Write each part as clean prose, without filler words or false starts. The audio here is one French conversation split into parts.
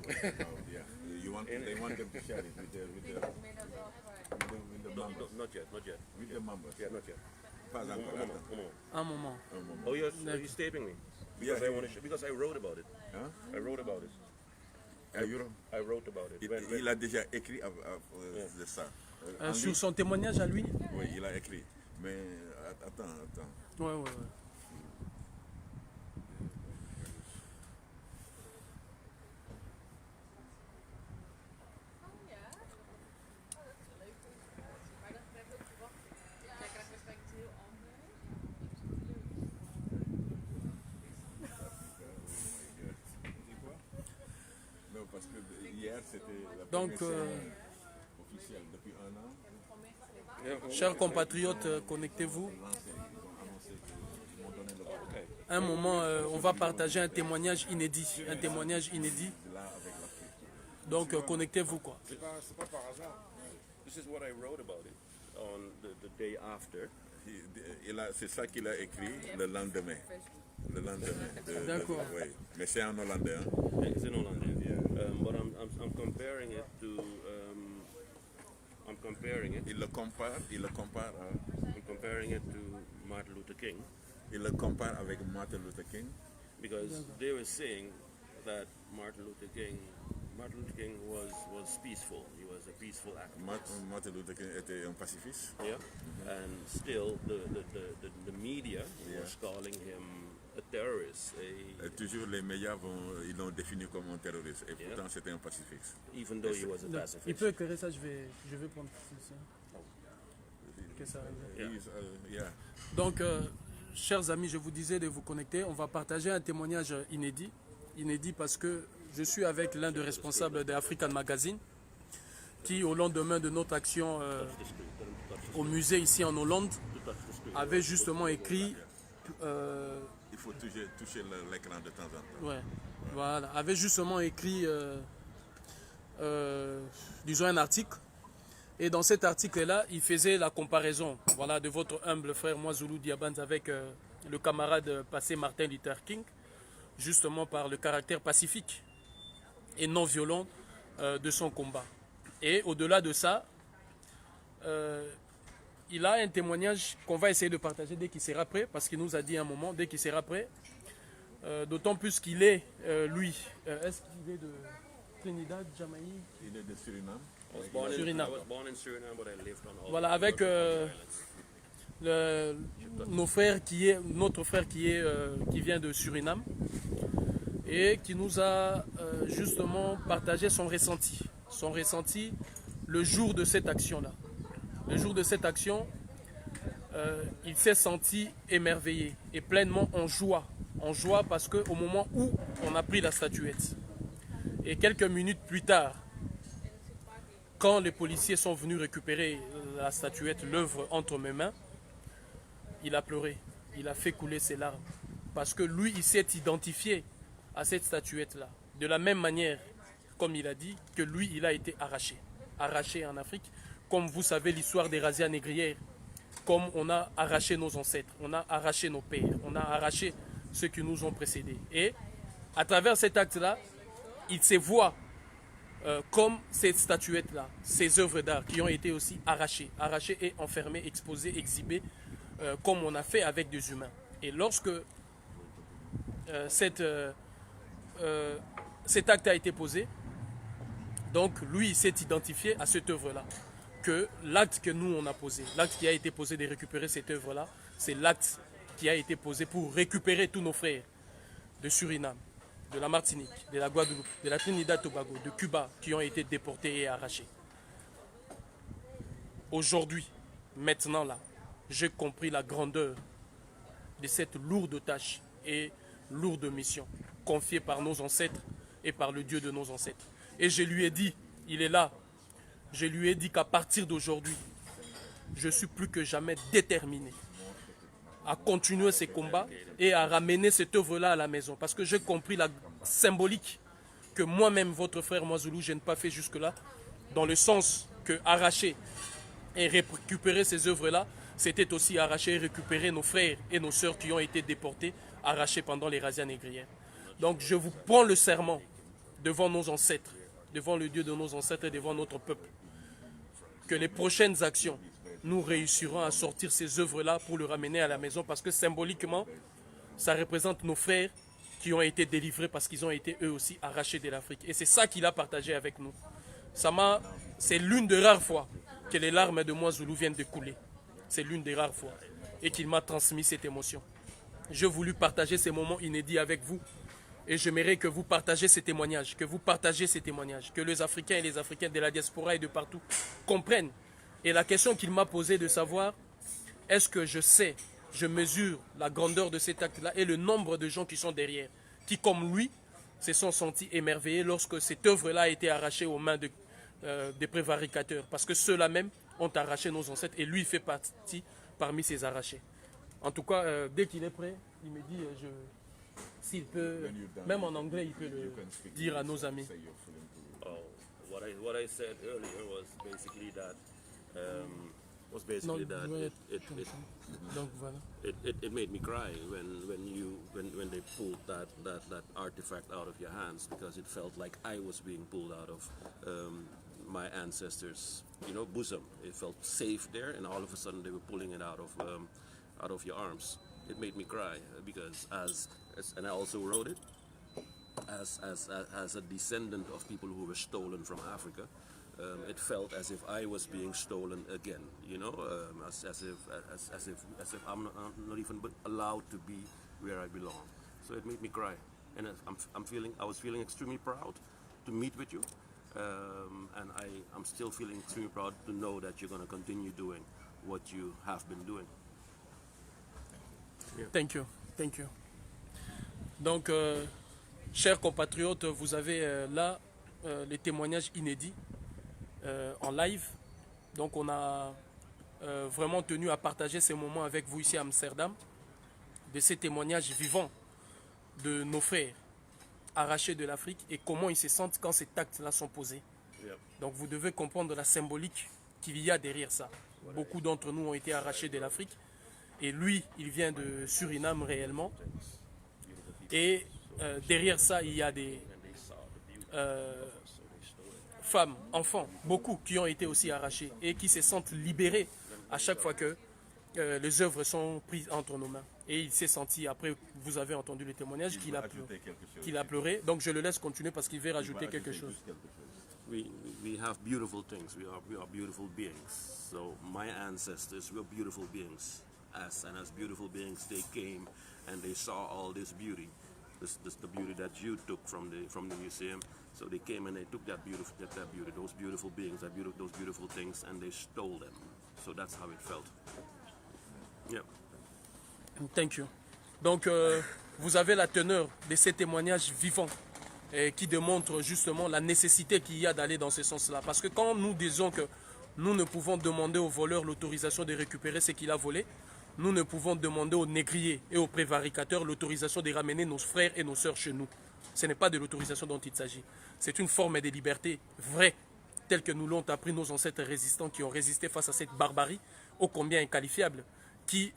Yeah. They want them to share it with the No, members. not yet, not yet. With the members. Yeah, not yet. Pas encore. One moment, Attends. one moment. Un moment. Un moment. Oh, you're taping me? Because Yeah. I want to because I wrote about it. Hein? I wrote about it. Ayuro, I wrote about it. il a déjà écrit de ça. En Sur lui, son témoignage à lui. oui, il a écrit. Mais attends. Ouais, ouais, ouais. Non, parce que hier, c'était la Donc, première cérémonie officielle depuis un an. Chers compatriotes, connectez-vous. Ils ont annoncé qu'ils m'ont donné le droit Un moment, on va partager un témoignage inédit. Un témoignage inédit. là avec l'Afrique. Donc, connectez-vous, quoi. C'est pas par hasard. This is what I wrote about it on the day after. C'est ça qu'il a écrit le lendemain. Le lendemain. D'accord. Oui. Mais c'est en hollandais. Hein? It's in Holland, but I'm comparing it to I'm comparing it. Il le compare à, I'm comparing it to Martin Luther King il le compare avec Martin Luther King. because they were saying that Martin Luther King was peaceful. He was a peaceful activist. Martin Luther King était un pacifiste. Yeah, and still the media was calling him a terrorist, Toujours les médias ils l'ont défini comme un terroriste. Et pourtant c'était un pacifiste. even though he was a Il pacifist. peut éclairer ça, je vais prendre ça. Que ça arrive. Yeah. Donc, chers amis, je vous disais de vous connecter. On va partager un témoignage inédit. Inédit parce que je suis avec l'un des responsables d'African Magazine qui, au lendemain de notre action au musée ici en Hollande, avait justement écrit... Il faut toucher l'écran de temps en temps. Ouais, voilà, avait justement écrit, disons, un article. Et dans cet article-là, il faisait la comparaison, voilà, de votre humble frère Mwazoulou Diabans avec le camarade passé Martin Luther King, justement par le caractère pacifique et non violent de son combat. Et au-delà de ça, il a un témoignage qu'on va essayer de partager dès qu'il sera prêt, parce qu'il nous a dit un moment, dès qu'il sera prêt, d'autant plus qu'il est, lui, est-ce qu'il est de Trinidad, Jamaïque? Il est de Suriname. I was born Suriname. in Suriname, but I lived on all Voilà, avec notre frère qui vient de Suriname et qui nous a justement partagé son ressenti le jour de cette action-là. Le jour de cette action, il s'est senti émerveillé et pleinement en joie parce qu'au moment où on a pris la statuette et quelques minutes plus tard, quand les policiers sont venus récupérer la statuette, l'œuvre entre mes mains, il a pleuré, il a fait couler ses larmes. Parce que lui, il s'est identifié à cette statuette-là. De la même manière, comme il a dit, que lui, il a été arraché. Arraché en Afrique. Comme vous savez l'histoire des razzias négrières. Comme on a arraché nos ancêtres, on a arraché nos pères, on a arraché ceux qui nous ont précédés. Et à travers cet acte-là, il se voit comme cette statuette-là, ces œuvres d'art qui ont été aussi arrachées et enfermées, exposées, exhibées, comme on a fait avec des humains. Et lorsque cet acte a été posé, donc lui, il s'est identifié à cette œuvre-là, que l'acte que nous, on a posé, l'acte qui a été posé de récupérer cette œuvre-là, c'est l'acte qui a été posé pour récupérer tous nos frères de Suriname, de la Martinique, de la Guadeloupe, de la Trinidad Tobago, de Cuba, qui ont été déportés et arrachés. Aujourd'hui, maintenant là, j'ai compris la grandeur de cette lourde tâche et lourde mission confiée par nos ancêtres et par le Dieu de nos ancêtres. Et je lui ai dit, il est là, je lui ai dit qu'à partir d'aujourd'hui, je suis plus que jamais déterminé à continuer ces combats et à ramener cette œuvre-là à la maison. Parce que j'ai compris la symbolique que moi-même, votre frère Mwazoulou, je n'ai pas fait jusque-là, dans le sens que arracher et récupérer ces œuvres-là, c'était aussi arracher et récupérer nos frères et nos sœurs qui ont été déportés, arrachés pendant les razzias négrières. Donc je vous prends le serment devant nos ancêtres, devant le Dieu de nos ancêtres et devant notre peuple, que les prochaines actions, nous réussirons à sortir ces œuvres-là pour le ramener à la maison, parce que symboliquement, ça représente nos frères qui ont été délivrés parce qu'ils ont été eux aussi arrachés de l'Afrique. Et c'est ça qu'il a partagé avec nous. C'est l'une des rares fois que les larmes de moi Zoulou viennent de couler. C'est l'une des rares fois. Et qu'il m'a transmis cette émotion. J'ai voulu partager ces moments inédits avec vous. Et j'aimerais que vous partagez ces témoignages, que les Africains et les Africaines de la diaspora et de partout comprennent. Et la question qu'il m'a posée de savoir, est-ce que je mesure la grandeur de cet acte-là et le nombre de gens qui sont derrière, qui comme lui se sont sentis émerveillés lorsque cette œuvre-là a été arrachée aux mains des prévaricateurs. Parce que ceux-là même ont arraché nos ancêtres et lui fait partie parmi ces arrachés. En tout cas, dès qu'il est prêt, il me dit, s'il peut, même en anglais, il peut le dire à nos amis. Oh, what I said earlier was basically that Donc voilà. it made me cry when they pulled that artifact out of your hands, because it felt like I was being pulled out of my ancestors' bosom. It felt safe there, and all of a sudden they were pulling it out of your arms. It made me cry because and I also wrote it as a descendant of people who were stolen from Africa. It felt as if I was being stolen again, as if I'm not even allowed to be where I belong. So it made me cry, and I was feeling extremely proud to meet with you, and I'm still feeling extremely proud to know that you're going to continue doing what you have been doing. Yeah. Thank you. Donc, chers compatriotes, vous avez là les témoignages inédits en live. Donc on a vraiment tenu à partager ces moments avec vous ici à Amsterdam, de ces témoignages vivants de nos frères arrachés de l'Afrique et comment ils se sentent quand ces actes-là sont posés. Yeah. Donc vous devez comprendre la symbolique qu'il y a derrière ça. Beaucoup d'entre nous ont été arrachés de l'Afrique et lui, il vient de Suriname réellement. Et derrière ça, il y a des femmes, enfants, beaucoup qui ont été aussi arrachés et qui se sentent libérés à chaque fois que les œuvres sont prises entre nos mains. Et il s'est senti, après vous avez entendu le témoignage, qu'il a pleuré. Donc je le laisse continuer parce qu'il veut rajouter quelque chose. We have beautiful things. We are beautiful beings. So my ancestors were beautiful beings. As beautiful beings, they came and they saw all this beauty. The beauty that you took from the museum. So they came and they took that beauty, those beautiful beings, those beautiful things, and they stole them. So that's how it felt. Yeah. Thank you. Donc vous avez la teneur de ces témoignages vivants qui démontrent justement la nécessité qu'il y a d'aller dans ce sens-là. Parce que quand nous disons que nous ne pouvons demander au voleur l'autorisation de récupérer ce qu'il a volé, nous ne pouvons demander aux négriers et aux prévaricateurs l'autorisation de ramener nos frères et nos sœurs chez nous. Ce n'est pas de l'autorisation dont il s'agit. C'est une forme de liberté vraie, telle que nous l'ont appris nos ancêtres résistants qui ont résisté face à cette barbarie, ô combien inqualifiable, qui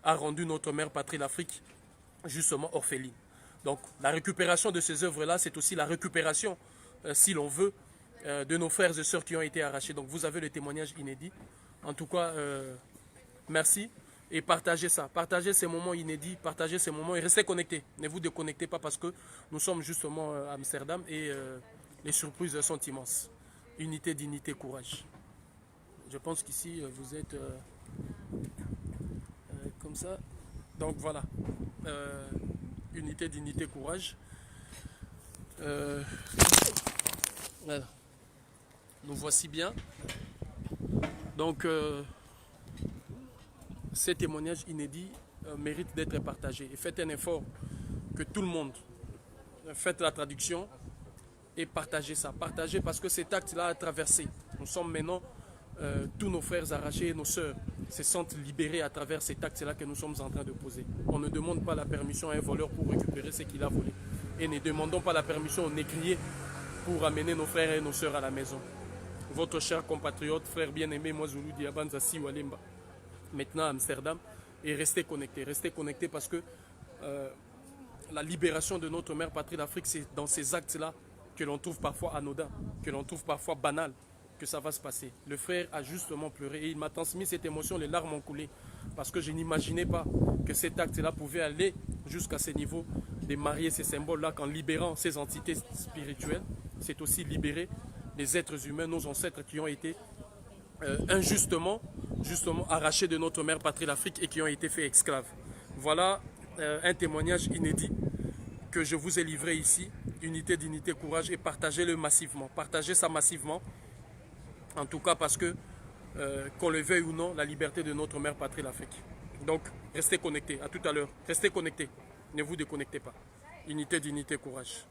a rendu notre mère patrie, l'Afrique, justement orpheline. Donc la récupération de ces œuvres-là, c'est aussi la récupération, si l'on veut, de nos frères et sœurs qui ont été arrachés. Donc vous avez le témoignage inédit. En tout cas, merci. Et partagez ça, partagez ces moments inédits, partagez ces moments et restez connectés. Ne vous déconnectez pas parce que nous sommes justement à Amsterdam et les surprises sont immenses. Unité, dignité, courage. Je pense qu'ici vous êtes comme ça. Donc voilà, unité, dignité, courage. Voilà. Nous voici bien. Donc ces témoignages inédits méritent d'être partagés. Et faites un effort que tout le monde faites la traduction et partagez ça. Partagez parce que cet acte-là a traversé. Nous sommes maintenant, tous nos frères arrachés et nos sœurs se sentent libérés à travers cet acte-là que nous sommes en train de poser. On ne demande pas la permission à un voleur pour récupérer ce qu'il a volé. Et ne demandons pas la permission aux négriers pour amener nos frères et nos sœurs à la maison. Votre cher compatriote, frère bien-aimé, moi Zoulou Diabanza Siwalemba, maintenant à Amsterdam, et restez connectés parce que la libération de notre mère patrie d'Afrique, c'est dans ces actes-là que l'on trouve parfois anodin, que l'on trouve parfois banal, que ça va se passer. Le frère a justement pleuré et il m'a transmis cette émotion, les larmes ont coulé, parce que je n'imaginais pas que cet acte-là pouvait aller jusqu'à ce niveau de marier ces symboles-là, qu'en libérant ces entités spirituelles, c'est aussi libérer les êtres humains, nos ancêtres qui ont été injustement arrachés de notre mère patrie l'Afrique et qui ont été faits esclaves. Voilà un témoignage inédit que je vous ai livré ici. Unité, dignité, courage, et partagez-le massivement. Partagez ça massivement. En tout cas parce que, qu'on le veuille ou non, la liberté de notre mère patrie l'Afrique. Donc, restez connectés. À tout à l'heure. Restez connectés. Ne vous déconnectez pas. Unité, dignité, courage.